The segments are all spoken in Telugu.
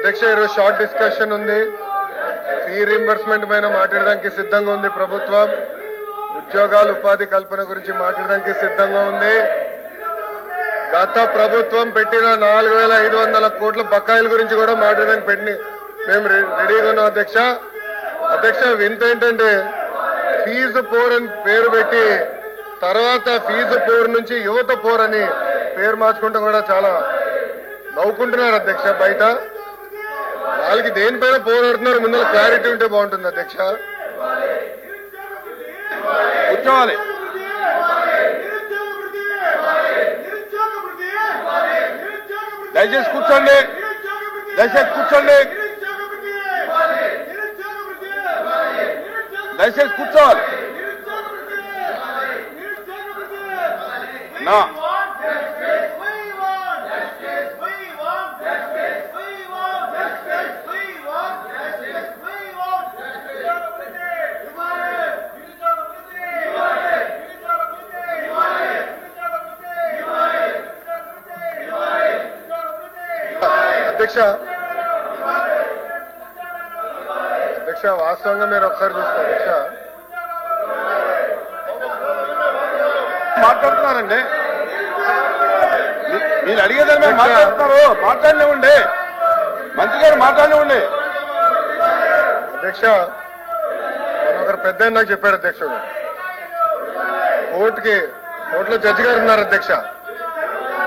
అధ్యక్ష ఈరోజు షార్ట్ డిస్కషన్ ఉంది. ఫీ రీంబర్స్మెంట్ పైన మాట్లాడడానికి సిద్ధంగా ఉంది ప్రభుత్వం. ఉద్యోగాలు ఉపాధి కల్పన గురించి మాట్లాడడానికి సిద్ధంగా ఉంది. గత ప్రభుత్వం పెట్టిన 4,500 కోట్ల బకాయిల గురించి కూడా మాట్లాడడానికి మేము రెడీగా ఉన్నాం అధ్యక్ష. అధ్యక్ష వింత ఏంటంటే ఫీజు పోర్ అని పేరు పెట్టి తర్వాత ఫీజు పోర్ నుంచి యువత పోర్ అని పేరు మార్చుకుంటూ కూడా చాలా నవ్వుకుంటున్నారు అధ్యక్ష. బయట వాళ్ళకి దేనిపైన పోరాడుతున్నారు ముందు క్లారిటీ ఉంటే బాగుంటుంది అధ్యక్ష. కూర్చోవాలి. దయచేసి కూర్చోండి. దయచేసి కూర్చోండి. దయచేసి కూర్చోవాలి. నా అధ్యక్ష అధ్యక్ష వాస్తవంగా మీరు ఒకసారి చూసుకో అధ్యక్ష. మాట్లాడుతున్నారండి. మీరు అడిగేదాని మీద మాట్లాడుతున్నారు. మాట్లాడనివ్వండి. మంత్రి గారు మాట్లాడనివ్వండి. అధ్యక్ష ఒకరు పెద్ద నాకు చెప్పాడు అధ్యక్షుడు. కోర్టులో జడ్జి గారు ఉన్నారు అధ్యక్ష.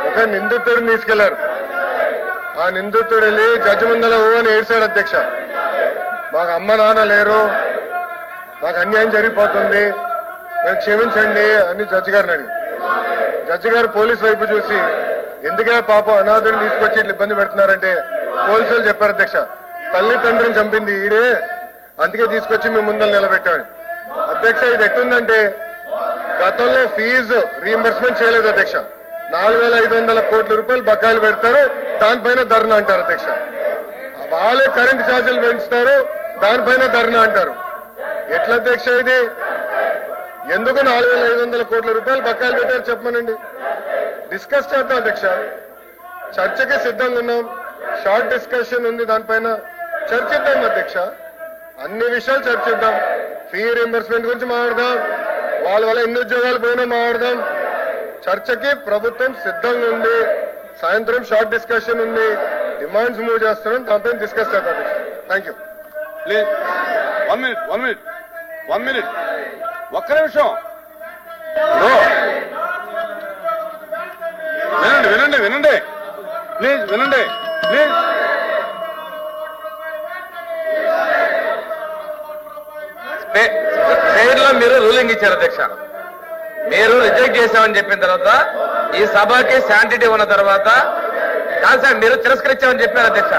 ఒక నిందితుడిని తీసుకెళ్లారు. ఆ నిందితుడు వెళ్ళి జడ్జి ముందర అని ఏడ్చాడు అధ్యక్ష. మాకు అమ్మ నాన్న లేరు, నాకు అన్యాయం జరిగిపోతుంది, నేను క్షమించండి అని జడ్జి గారిని అడిగి జడ్జి గారు పోలీసు వైపు చూసి ఎందుకే పాపం అనాథుడిని తీసుకొచ్చి ఇట్లా ఇబ్బంది పెడుతున్నారంటే పోలీసులు చెప్పారు అధ్యక్ష, తల్లి తండ్రిని చంపింది ఈడే, అందుకే తీసుకొచ్చి మేము ముందర నిలబెట్టాడు. అధ్యక్ష ఇది ఎట్టుందంటే గతంలో ఫీజు రీఎంబర్స్మెంట్ చేయలేదు అధ్యక్ష. 4,500 కోట్ల రూపాయలు బకాయిలు పెడతారు, దానిపైన ధర్నా అంటారు అధ్యక్ష. వాళ్ళే కరెంట్ ఛార్జీలు పెంచుతారు, దానిపైన ధర్నా అంటారు. ఎట్లా అధ్యక్ష ఇది? ఎందుకు 4,500 కోట్ల రూపాయలు బకాయిలు పెట్టారు చెప్పమనండి. డిస్కస్ చేద్దాం అధ్యక్ష. చర్చకి సిద్ధంగా ఉన్నాం. షార్ట్ డిస్కషన్ ఉంది, దానిపైన చర్చిద్దాం అధ్యక్ష. అన్ని విషయాలు చర్చిద్దాం. ఫీ రీఎంబర్స్మెంట్ గురించి మాట్లాడదాం, వాళ్ళ వల్ల ఎన్ని ఉద్యోగాలు పోయినా మాట్లాడదాం. చర్చకి ప్రభుత్వం సిద్ధంగా ఉంది. సాయంత్రం షార్ట్ డిస్కషన్ ఉంది, డిమాండ్స్ మూవ్ చేస్తున్నాం, దానిపైన డిస్కస్ చేద్దాం అధ్యక్ష. Thank you. ప్లీజ్ 1 మినిట్ ఒక్క నిమిషం. వినండి ప్లీజ్ వినండి ప్లీజ్. స్టేట్ లో మీరు రూలింగ్ ఇచ్చారు అధ్యక్ష. మీరు రిజెక్ట్ చేశామని చెప్పిన తర్వాత ఈ సభకి శాంటిటీ ఉన్న తర్వాత కాదు సార్, మీరు తిరస్కరించామని చెప్పారు అధ్యక్ష.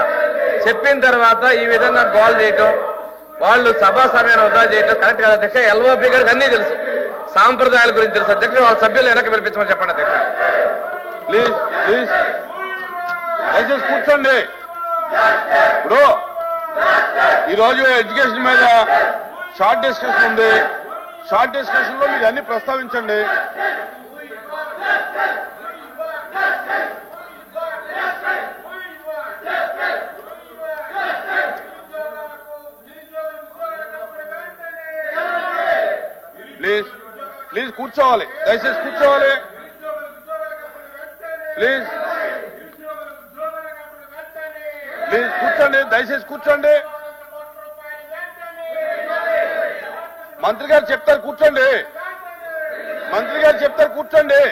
చెప్పిన తర్వాత ఈ విధంగా గోల్ చేయటం, వాళ్ళు సభా సమయాన్ని వృధా చేయటం కరెక్ట్ కాదు అధ్యక్ష. ఎల్ఓపి గారికి అన్నీ తెలుసు, సాంప్రదాయాల గురించి తెలుసు అధ్యక్ష. వాళ్ళ సభ్యులు వెనక్కి పిలిపించమని చెప్పండి అధ్యక్ష. ప్లీజ్ దయచేసి కూర్చోండి. ఇప్పుడు ఈరోజు ఎడ్యుకేషన్ మీద షార్ట్ డిస్కషన్ ఉంది. షార్ట్ డిస్కషన్ లో మీరు అన్ని ప్రస్తావించండి. ప్లీజ్ కూర్చోవాలి. దయచేసి కూర్చోవాలి. ప్లీజ్ కూర్చోండి. దయచేసి కూర్చోండి. మంత్రి గారు చెప్తారు కూర్చోండి.